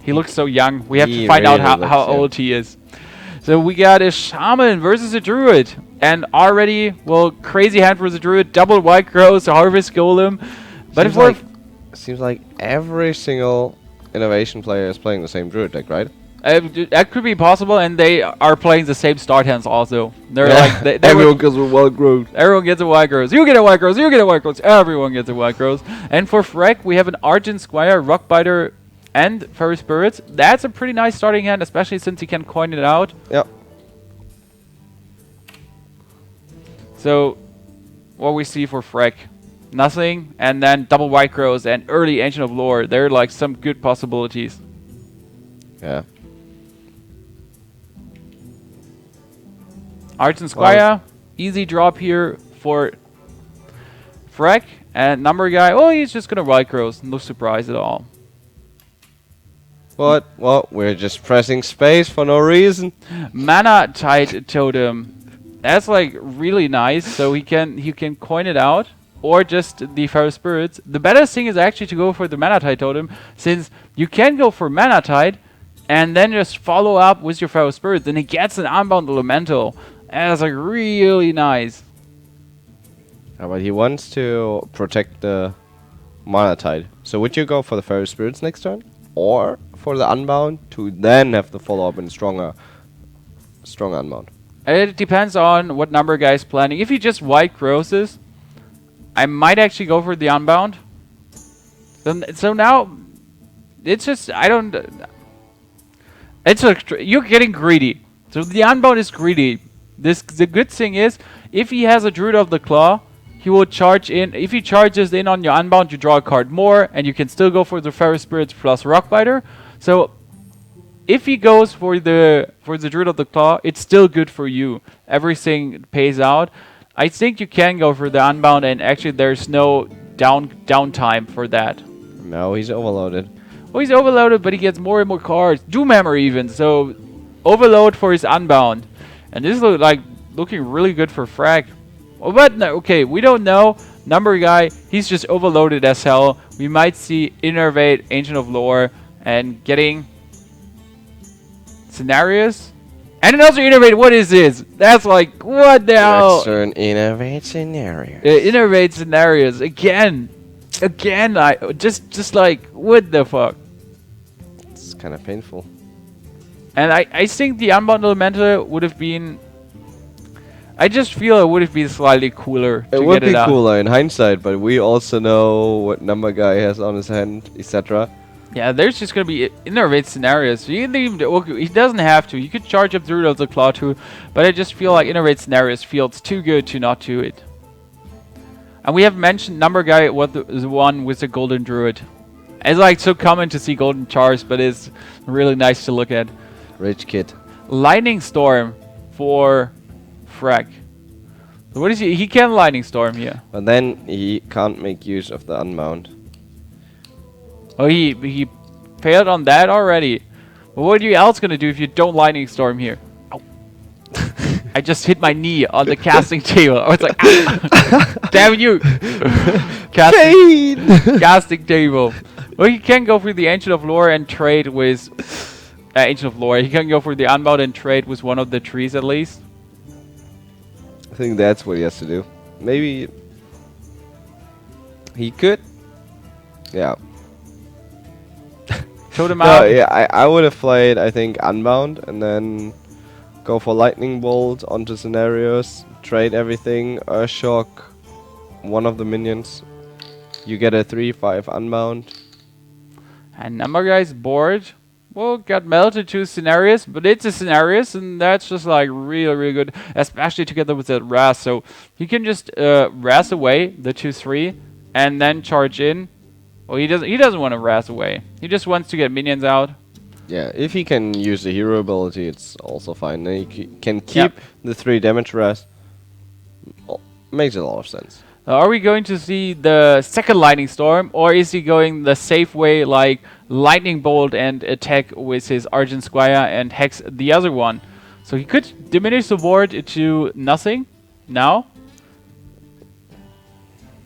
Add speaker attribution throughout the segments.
Speaker 1: He looks so young. We have to find out how old he is. So we got a Shaman versus a Druid. And already, well, crazy hand for the Druid. Double White Crows, Harvest Golem. But
Speaker 2: seems like every single innovation player is playing the same Druid deck, right?
Speaker 1: That could be possible, and they are playing the same start hands also. They're like
Speaker 2: everyone gets a White Crows.
Speaker 1: Everyone gets a White Crows. You get a White Crows. You get a White Crows. Everyone gets a White Crows. And for Freck, we have an Argent Squire, Rockbiter, and Fairy Spirits. That's a pretty nice starting hand, especially since he can coin it out.
Speaker 2: Yep.
Speaker 1: So, what we see for Freck, nothing, and then double White Crows and early Ancient of Lore. They're like some good possibilities.
Speaker 2: Yeah.
Speaker 1: Argent Squire, easy drop here for Freck. And Numberguy, oh, he's just gonna White Crows. No surprise at all.
Speaker 2: What? Well, we're just pressing space for no reason.
Speaker 1: Mana Tide Totem. That's like really nice. So he can coin it out. Or just the Fairy Spirits. The better thing is actually to go for the Mana Tide Totem, since you can go for Mana Tide and then just follow up with your Fairy Spirits, and he gets an Unbound Elemental. That's like really nice.
Speaker 2: Yeah, but he wants to protect the Mana Tide. So would you go for the Fairy Spirits next turn? Or for the Unbound to then have the follow-up and stronger Unbound?
Speaker 1: It depends on what Numberguy is planning. If he just White Crosses, I might actually go for the Unbound. So now, it's just, I don't... It's you're getting greedy. So the Unbound is greedy. The good thing is, if he has a Druid of the Claw, he will charge in. If he charges in on your Unbound, you draw a card more, and you can still go for the Fairy Spirits plus Rockbiter. So, if he goes for the Druid of the Claw, it's still good for you. Everything pays out. I think you can go for the Unbound, and actually there's no downtime for that.
Speaker 2: No, he's overloaded.
Speaker 1: Well, he's overloaded, but he gets more and more cards. Doom Hammer even, so overload for his Unbound. And this is looking really good for Freck. Oh, but no, okay, we don't know. Numberguy, he's just overloaded as hell. We might see Innervate, Ancient of Lore, and getting scenarios. And another Innervate, what is this? That's like, what the hell?
Speaker 2: Next turn, Innervate Scenarios.
Speaker 1: Innervate Scenarios, again. Again, just like, what the fuck?
Speaker 2: It's kind of painful.
Speaker 1: And I think the Unbound Elemental would have been... I just feel it would have been slightly cooler to get it out.
Speaker 2: It would be cooler in hindsight, but we also know what Numberguy has on his hand, etc.
Speaker 1: Yeah, there's just going to be Innervate Scenarios. He doesn't have to. He could charge up Druid of the Claw too, but I just feel like Innervate Scenarios feels too good to not do it. And we have mentioned Numberguy was the one with the Golden Druid. It's like so common to see Golden Chars, but it's really nice to look at.
Speaker 2: Rich kid.
Speaker 1: Lightning Storm for Freck. So what is he? He can Lightning Storm here.
Speaker 2: But then he can't make use of the Unbound.
Speaker 1: Oh, he failed on that already. But what are you else gonna do if you don't Lightning Storm here? Ow. I just hit my knee on the casting table. I was like, damn you! Casting table. Well, he can go for the Ancient of Lore and trade with Ancient of Lore. He can go for the Unbound and trade with one of the trees at least.
Speaker 2: I think that's what he has to do. Maybe he could. Yeah.
Speaker 1: Totem out.
Speaker 2: Yeah, I would have played, I think, Unbound and then go for Lightning Bolt onto scenarios, trade everything, Earthshock, one of the minions. You get a 3/5 Unbound.
Speaker 1: And Numberguy's board, well, got melted to scenarios, but it's a scenarios, and that's just like really good, especially together with that Raz. So he can just Raz away the 2/3 and then charge in. Well, he doesn't want to Raz away. He just wants to get minions out.
Speaker 2: Yeah, if he can use the hero ability, it's also fine. Then he can keep the 3 damage Raz. Makes a lot of sense.
Speaker 1: Are we going to see the second Lightning Storm, or is he going the safe way, like Lightning Bolt and attack with his Argent Squire and hex the other one? So he could diminish the board to nothing now.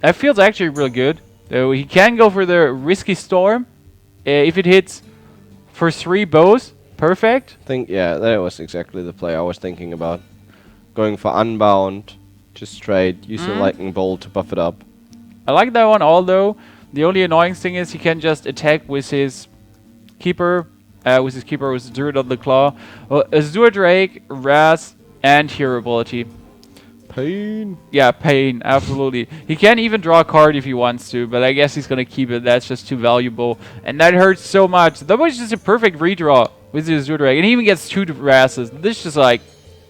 Speaker 1: That feels actually really good. So he can go for the risky Storm. If it hits For 3 bows, perfect.
Speaker 2: Yeah, that was exactly the play I was thinking about. Going for unbound, just straight, use the lightning bolt to buff it up.
Speaker 1: I like that one, although the only annoying thing is he can just attack with his keeper, with Druid of the Claw, Azure Drake, Raz, and Hero ability.
Speaker 2: Pain.
Speaker 1: Yeah, pain, absolutely. He can even draw a card if he wants to, but I guess he's gonna keep it. That's just too valuable, and that hurts so much. That was just a perfect redraw with the Azure Drake, and he even gets 2 Razes. This is just like...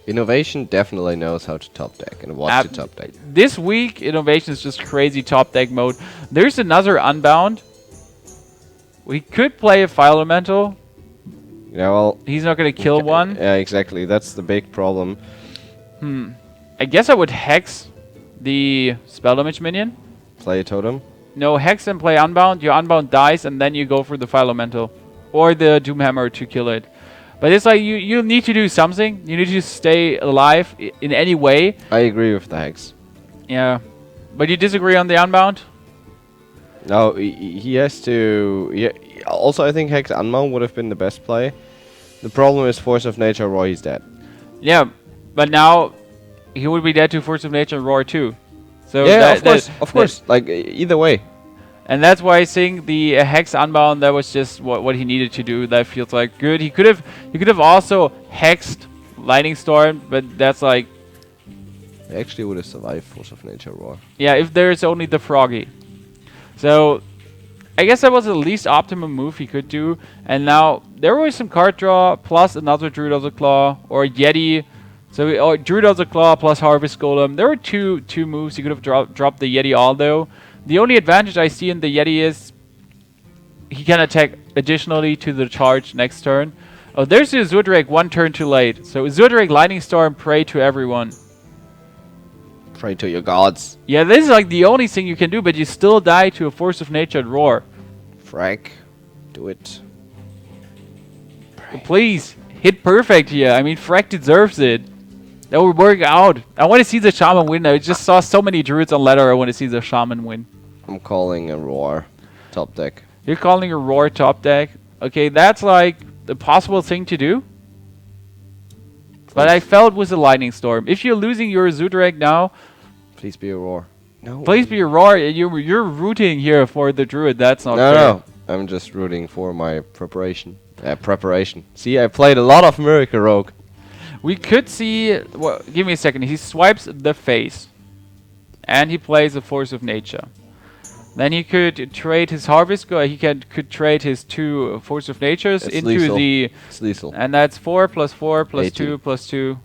Speaker 2: Innovation definitely knows how to top deck and what to top deck.
Speaker 1: This week, Innovation is just crazy top deck mode. There's another Unbound. We could play a Fire Elemental.
Speaker 2: Yeah, well...
Speaker 1: He's not going to kill one.
Speaker 2: Yeah, exactly. That's the big problem.
Speaker 1: I guess I would Hex the Spell Damage minion.
Speaker 2: Play a Totem?
Speaker 1: No, Hex and play Unbound. Your Unbound dies, and then you go for the Fire Elemental. Or the Doomhammer to kill it. But it's like you need to do something. You need to stay alive in any way.
Speaker 2: I agree with the Hex.
Speaker 1: Yeah. But you disagree on the Unbound?
Speaker 2: No, he has to... Yeah, also, I think Hex Unbound would have been the best play. The problem is Force of Nature, Roar, he's dead.
Speaker 1: Yeah, but now he would be dead to Force of Nature and Roar too. So
Speaker 2: yeah, of course. Like, either way.
Speaker 1: And that's why I think the Hex Unbound, that was just what he needed to do. That feels like good. He could have also Hexed Lightning Storm, but that's like...
Speaker 2: I actually would have survived Force of Nature, Roar.
Speaker 1: Yeah, if there's only the Froggy. So, I guess that was the least optimum move he could do. And now, there was some card draw, plus another Druid of the Claw, or Yeti. So, Druid of the Claw plus Harvest Golem. There were two moves he could have dropped the Yeti, although... The only advantage I see in the Yeti is he can attack additionally to the charge next turn. Oh, there's the Azure Drake 1 turn too late. So Azure Drake, Lightning Storm, pray to everyone.
Speaker 2: Pray to your gods.
Speaker 1: Yeah, this is like the only thing you can do, but you still die to a Force of Nature and Roar.
Speaker 2: Freck, do it.
Speaker 1: Please, hit perfect here. I mean, Freck deserves it. That would work out. I want to see the Shaman win. I just saw so many Druids on ladder. I want to see the Shaman win.
Speaker 2: I'm calling a Roar top deck.
Speaker 1: You're calling a Roar top deck? Okay, that's like the possible thing to do. But I felt with a Lightning Storm. If you're losing your Azure Drake now...
Speaker 2: Please be a Roar. No.
Speaker 1: Please be a Roar. You're rooting here for the Druid. That's not fair.
Speaker 2: No. I'm just rooting for my preparation. See, I played a lot of Miracle Rogue.
Speaker 1: We could see... Well, give me a second. He swipes the face. And he plays a Force of Nature. Then he could trade his Harvest. He could trade his 2 Force of Natures
Speaker 2: it's
Speaker 1: into
Speaker 2: lethal.
Speaker 1: the...
Speaker 2: It's lethal.
Speaker 1: And that's 4 plus 4 plus
Speaker 2: 18.
Speaker 1: 2 plus 2.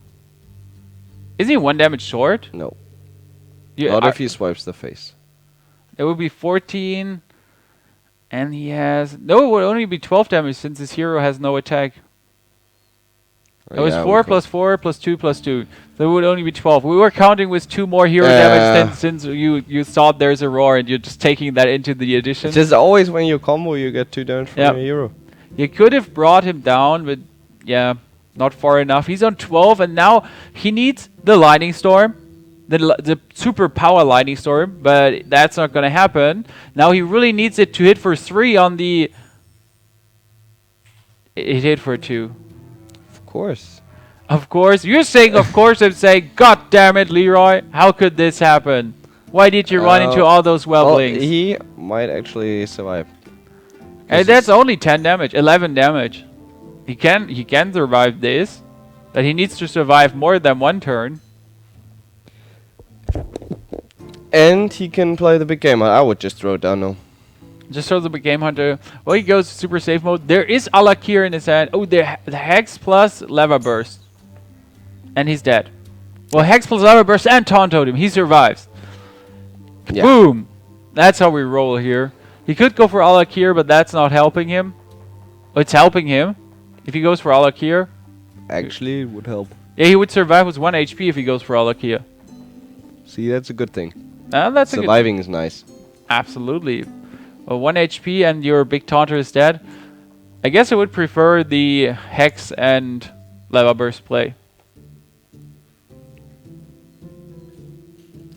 Speaker 1: Is he 1 damage short?
Speaker 2: No.
Speaker 1: You,
Speaker 2: Not if he swipes the face.
Speaker 1: It would be 14. And he has... No, it would only be 12 damage since his hero has no attack. It was 4 plus 4 plus 2 plus 2. So it would only be 12. We were counting with 2 more hero damage since you thought there's a Roar and you're just taking that into the addition.
Speaker 2: It's just always when you combo you get 2 damage from your hero. You
Speaker 1: could have brought him down, but yeah, not far enough. He's on 12 and now he needs the Lightning Storm. The super power Lightning Storm, but that's not going to happen. Now he really needs it to hit for 3 on the... It hit for 2. Of course. You're saying of course. I'm saying, God damn it, Leroy. How could this happen? Why did you run into all those wellblings?
Speaker 2: Well, he might actually survive.
Speaker 1: And that's only 10 damage, 11 damage. He can survive this. But he needs to survive more than 1 turn.
Speaker 2: And he can play the big game. I would just throw it down now.
Speaker 1: Just throw the big game hunter. Well, he goes super safe mode. There is Alakir in his hand. Oh, the Hex plus Lava Burst. And he's dead. Well, Hex plus Lava Burst and Taunt Totem. He survives. Yeah. Boom. That's how we roll here. He could go for Alakir, but that's not helping him. It's helping him. If he goes for Alakir.
Speaker 2: Actually, it would help.
Speaker 1: Yeah, he would survive with 1 HP if he goes for Alakir.
Speaker 2: See, that's a good thing.
Speaker 1: That's
Speaker 2: Surviving is nice.
Speaker 1: Absolutely. Well, 1 HP and your big taunter is dead. I guess I would prefer the Hex and Lava Burst play.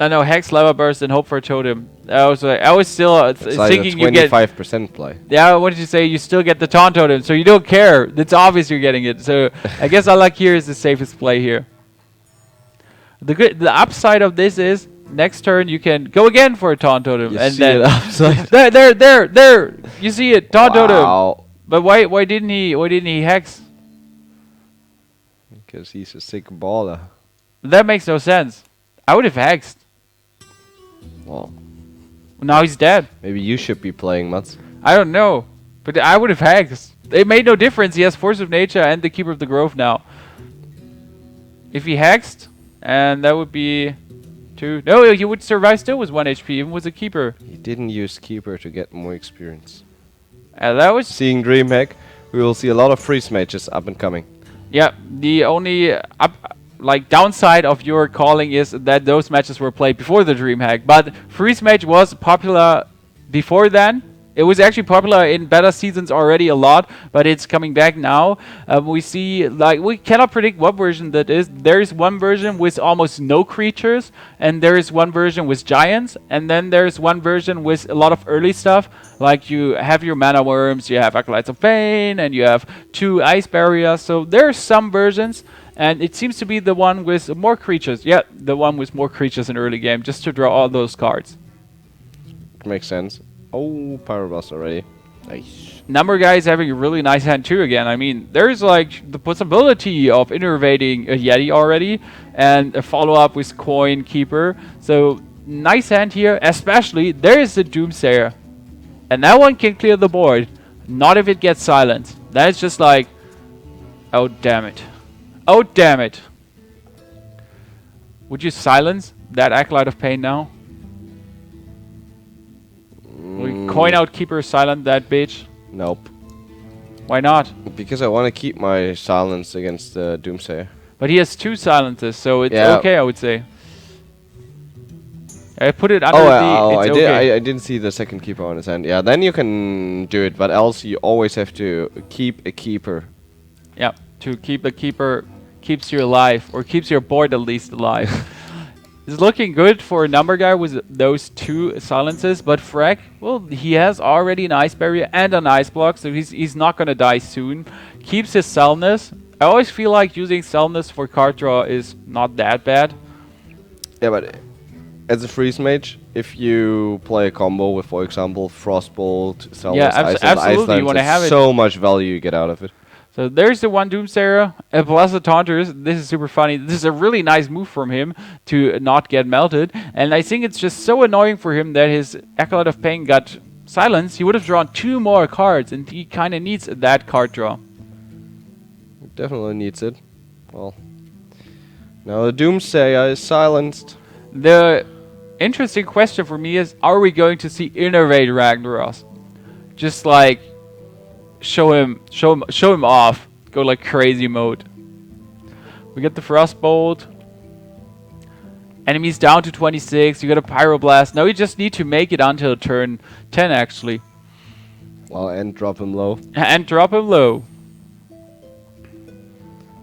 Speaker 1: I know, Hex, Lava Burst, and hope for a totem. I was still
Speaker 2: It's like
Speaker 1: thinking
Speaker 2: a
Speaker 1: you get.
Speaker 2: 25% play.
Speaker 1: Yeah, what did you say? You still get the taunt totem, so you don't care. It's obvious you're getting it. So I guess I like here is the safest play here. The upside of this is next turn you can go again for a taunt totem,
Speaker 2: You
Speaker 1: and
Speaker 2: see
Speaker 1: then
Speaker 2: it upside.
Speaker 1: there. You see it, taunt totem.
Speaker 2: Wow.
Speaker 1: But why didn't he hex?
Speaker 2: Because he's a sick baller.
Speaker 1: That makes no sense. I would have hexed.
Speaker 2: Well,
Speaker 1: Now he's dead.
Speaker 2: maybe you should be playing, Mats.
Speaker 1: I don't know, but I would have hexed. It made no difference. He has Force of Nature and the Keeper of the Grove now. If he hexed, and that would be 2. No, he would survive still with 1 HP, even with a Keeper.
Speaker 2: He didn't use Keeper to get more experience.
Speaker 1: That was...
Speaker 2: Seeing DreamHack, we will see a lot of freeze mages up and coming.
Speaker 1: Yeah, the only downside of your calling is that those matches were played before the DreamHack. But Freeze Mage was popular before then. It was actually popular in better seasons already a lot, but it's coming back now. We see, we cannot predict what version that is. There is one version with almost no creatures, and there is one version with giants, and then there's one version with a lot of early stuff. Like you have your mana worms, you have Acolytes of Pain, and you have 2 ice barriers. So there are some versions, and it seems to be the one with more creatures. Yeah, the one with more creatures in early game, just to draw all those cards.
Speaker 2: Makes sense. Oh, Pyroblast already. Nice.
Speaker 1: Numberguy is having a really nice hand too again. I mean, there's like the possibility of innovating a Yeti already and a follow-up with Coin Keeper. So, nice hand here. Especially, there is the Doomsayer. And that one can clear the board. Not if it gets silent. That's just like, oh damn it. Oh damn it. Would you silence that Acolyte of Pain now? Coin out Keeper, silent that bitch.
Speaker 2: Nope.
Speaker 1: Why not?
Speaker 2: Because I want to keep my silence against the Doomsayer.
Speaker 1: But he has 2 silences, so it's okay, I would say. I put it under
Speaker 2: I didn't see the second Keeper on his hand. Yeah, then you can do it, but else you always have to keep a Keeper.
Speaker 1: Yeah, to keep a Keeper keeps you alive, or keeps your board at least alive. It's looking good for Numberguy with those 2 silences, but Freck, well, he has already an Ice Barrier and an Ice Block, so he's not gonna die soon. Keeps his Cellness. I always feel like using Cellness for card draw is not that bad.
Speaker 2: Yeah, but as a freeze mage, if you play a combo with, for example, Frostbolt, Cellness, Ice
Speaker 1: absolutely, you want to have it.
Speaker 2: So much value you get out of it.
Speaker 1: So there's the one Doomsayer, plus the Taunters. This is super funny. This is a really nice move from him to not get melted. And I think it's just so annoying for him that his Acolyte of Pain got silenced. He would have drawn 2 more cards, and he kind of needs that card draw.
Speaker 2: Definitely needs it. Well, now the Doomsayer is silenced.
Speaker 1: The interesting question for me is, are we going to see Innervate Ragnaros? Just like show him off. Go like crazy mode. We get the Frostbolt. Enemies down to 26. You got a Pyroblast. Now you just need to make it until turn 10 actually.
Speaker 2: Well, and drop him low.
Speaker 1: And drop him low.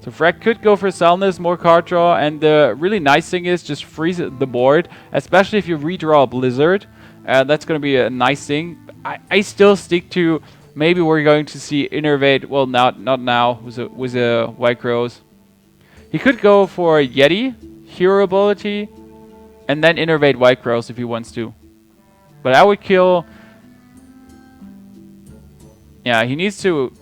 Speaker 1: So Freck could go for Cellness, more card draw, and the really nice thing is just freeze the board, especially if you redraw a Blizzard. That's going to be a nice thing. I still stick to maybe we're going to see Innervate. Well, not now with a White Rose. He could go for Yeti, Hero ability, and then Innervate White Rose if he wants to. But I would kill. Yeah, he needs to.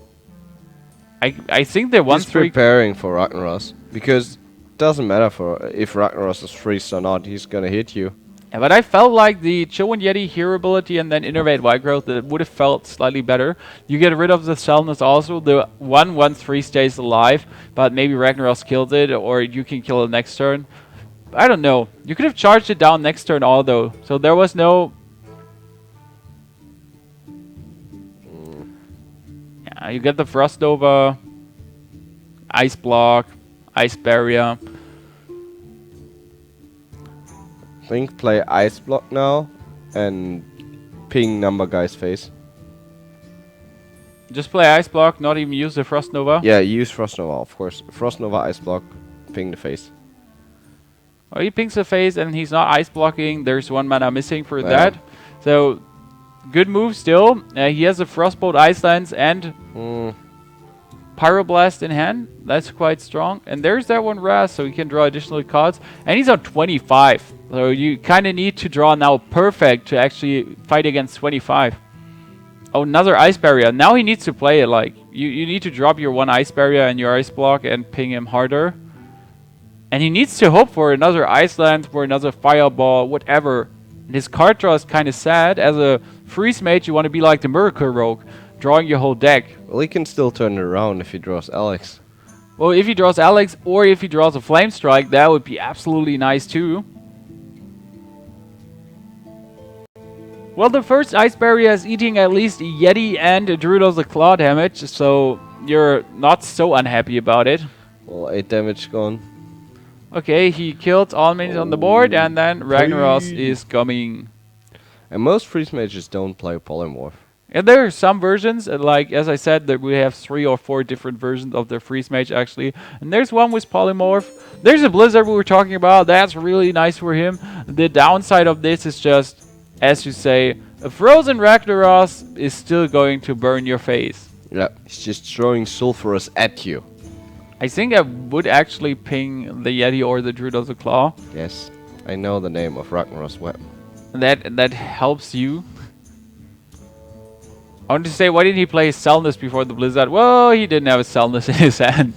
Speaker 1: I think they want
Speaker 2: He's preparing for Ragnaros, because it doesn't matter for if Ragnaros is freezed or not, he's gonna hit you.
Speaker 1: Yeah, but I felt like the Chill and Yeti Hero ability and then Innervate White Growth, that would have felt slightly better. You get rid of the Cellness also. The 1/1/3 stays alive, but maybe Ragnaros kills it, or you can kill it next turn. I don't know. You could have charged it down next turn although, so there was no. Yeah, you get the Frost Nova, Ice Block, Ice Barrier.
Speaker 2: Think play Ice Block now and ping Numberguy's face.
Speaker 1: Just play Ice Block, not even use the Frost Nova?
Speaker 2: Yeah, use Frost Nova, of course. Frost Nova, Ice Block, ping the face.
Speaker 1: Oh, he pings the face and he's not ice blocking. There's 1 mana missing for
Speaker 2: Yeah.
Speaker 1: that. So, good move still. He has a Frostbolt Ice Lance and Pyroblast in hand. That's quite strong. And there's that one Raz, so he can draw additional cards. And he's on 25. So you kind of need to draw now perfect to actually fight against 25. Oh, another Ice Barrier. Now he needs to play it like... You need to drop your 1 Ice Barrier and your Ice Block and ping him harder. And he needs to hope for another Ice Lance, for another Fireball, whatever. And his card draw is kind of sad. As a Freeze Mage, you want to be like the Miracle Rogue, drawing your whole deck.
Speaker 2: Well, he can still turn it around if he draws Alex.
Speaker 1: Well, if he draws Alex or if he draws a Flame Strike, that would be absolutely nice too. Well, the first Ice Barrier is eating at least a Yeti and a Druidos of Claw damage, so you're not so unhappy about it.
Speaker 2: Well, 8 damage gone.
Speaker 1: Okay, he killed all minions on the board, and then Ragnaros is coming.
Speaker 2: And most Freeze Mages don't play Polymorph.
Speaker 1: And there are some versions, like as I said, that we have 3 or 4 different versions of the Freeze Mage actually. And there's one with Polymorph. There's a Blizzard we were talking about. That's really nice for him. The downside of this is just, as you say, a Frozen Ragnaros is still going to burn your face.
Speaker 2: Yeah, he's just throwing sulfurous at you.
Speaker 1: I think I would actually ping the Yeti or the Druidos of Claw.
Speaker 2: Yes, I know the name of Ragnaros' weapon.
Speaker 1: That helps you. I want to say, why didn't he play Selnus before the Blizzard? Well, he didn't have a Selnus in his hand.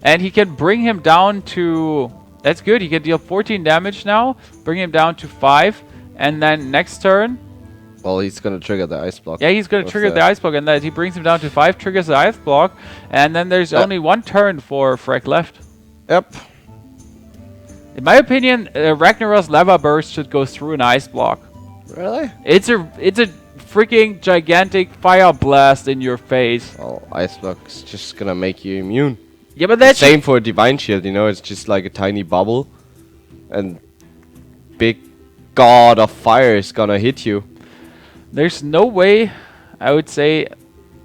Speaker 1: And he can bring him down to... That's good, he can deal 14 damage now. Bring him down to 5. And then next turn...
Speaker 2: Well, he's gonna trigger the Ice Block.
Speaker 1: Yeah, he's gonna trigger the Ice Block. And then he brings him down to 5, triggers the Ice Block. And then there's only 1 turn for Freck left.
Speaker 2: Yep.
Speaker 1: In my opinion, Ragnaros Lava Burst should go through an Ice Block.
Speaker 2: Really?
Speaker 1: It's a freaking gigantic fire blast in your face.
Speaker 2: Well, Ice Block's just gonna make you immune.
Speaker 1: Yeah, but that's
Speaker 2: same for Divine Shield, you know, it's just like a tiny bubble. And big god of fire is gonna hit you.
Speaker 1: There's no way, I would say,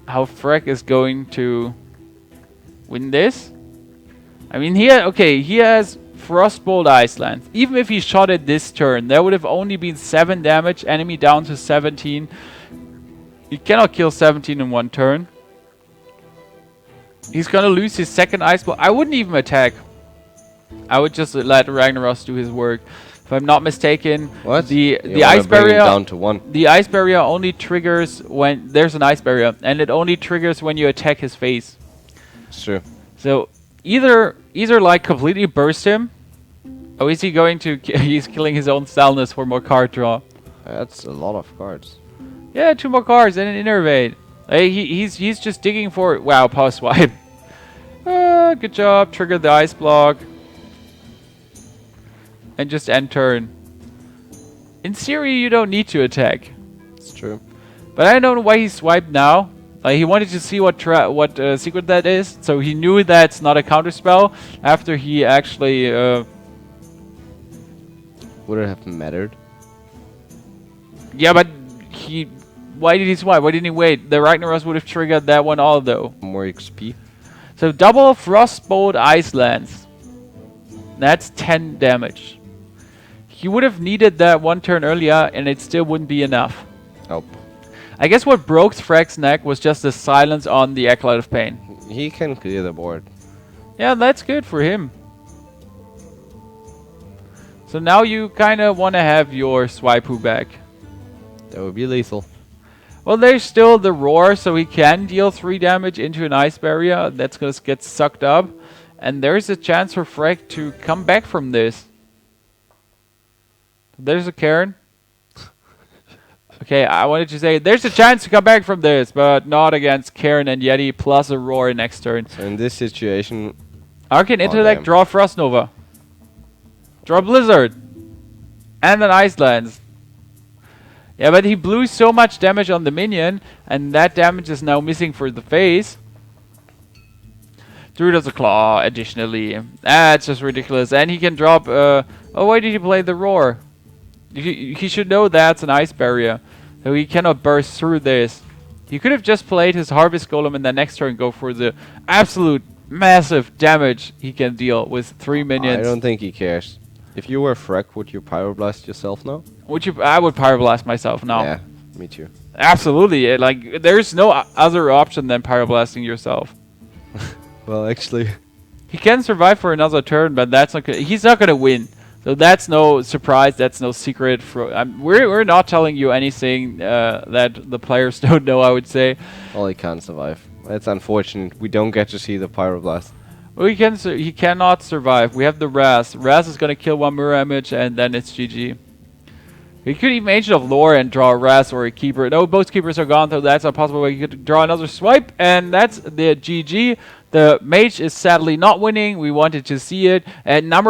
Speaker 1: how Freck is going to win this. I mean, he has Frostbolt Ice Lance. Even if he shot it this turn, there would have only been 7 damage, enemy down to 17. You cannot kill 17 in 1 turn. He's gonna lose his second Ice Block. I wouldn't even attack. I would just let Ragnaros do his work. If I'm not mistaken,
Speaker 2: What?
Speaker 1: the
Speaker 2: You
Speaker 1: Ice
Speaker 2: wanna bring him
Speaker 1: Barrier
Speaker 2: down to 1.
Speaker 1: the Ice Barrier only triggers when there's an Ice Barrier, and it only triggers when you attack his face.
Speaker 2: It's true.
Speaker 1: So either like completely burst him, or is he going to he's killing his own Selnus for more card draw.
Speaker 2: That's a lot of cards.
Speaker 1: Yeah, 2 more cards and an Innervate. He's just digging for... Wow, power swipe. Good job. Trigger the Ice Block. And just end turn. In theory, you don't need to attack.
Speaker 2: It's true.
Speaker 1: But I don't know why he swiped now. Like, he wanted to see what secret that is. So he knew that's not a counterspell. After he actually...
Speaker 2: Would it have mattered?
Speaker 1: Yeah, but he... Why did he swipe? Why didn't he wait? The Ragnaros would have triggered that one although.
Speaker 2: More XP.
Speaker 1: So double Frostbolt Ice Lance. That's 10 damage. He would have needed that 1 turn earlier and it still wouldn't be enough.
Speaker 2: Nope.
Speaker 1: I guess what broke Freck's neck was just the silence on the Acolyte of Pain.
Speaker 2: He can clear the board.
Speaker 1: Yeah, that's good for him. So now you kind of want to have your Swaipu back.
Speaker 2: That would be lethal.
Speaker 1: Well, there's still the Roar, so he can deal 3 damage into an Ice Barrier. That's going to get sucked up. And there's a chance for Freck to come back from this. There's a Karen. Okay, I wanted to say there's a chance to come back from this, but not against Karen and Yeti plus a Roar next turn.
Speaker 2: So in this situation...
Speaker 1: Arcane Intellect, draw Frost Nova. Draw Blizzard. And an Ice Lance. Yeah, but he blew so much damage on the minion, and that damage is now missing for the face. Druidos of Claw, additionally. That's just ridiculous. And he can drop... oh, why did he play the Roar? He should know that's an Ice Barrier. So he cannot burst through this. He could have just played his Harvest Golem and then next turn go for the absolute massive damage he can deal with 3 minions.
Speaker 2: I don't think he cares. If you were Freck, would you Pyroblast yourself now?
Speaker 1: I would Pyroblast myself now.
Speaker 2: Yeah, me too.
Speaker 1: Absolutely. Like, there's no other option than Pyroblasting yourself.
Speaker 2: Well, actually,
Speaker 1: He can survive for another turn, but that's not he's not gonna win. So that's no surprise. That's no secret. We're not telling you anything that the players don't know, I would say.
Speaker 2: well, he can't survive. It's unfortunate. We don't get to see the Pyroblast.
Speaker 1: Well, he cannot survive. We have the Raz. Raz is gonna kill one mirror image, and then it's GG. He could even Agent of Lore and draw a Raz or a Keeper. No, both Keepers are gone, so that's a possible way. You could draw another swipe, and that's the GG. The Mage is sadly not winning. We wanted to see it. And number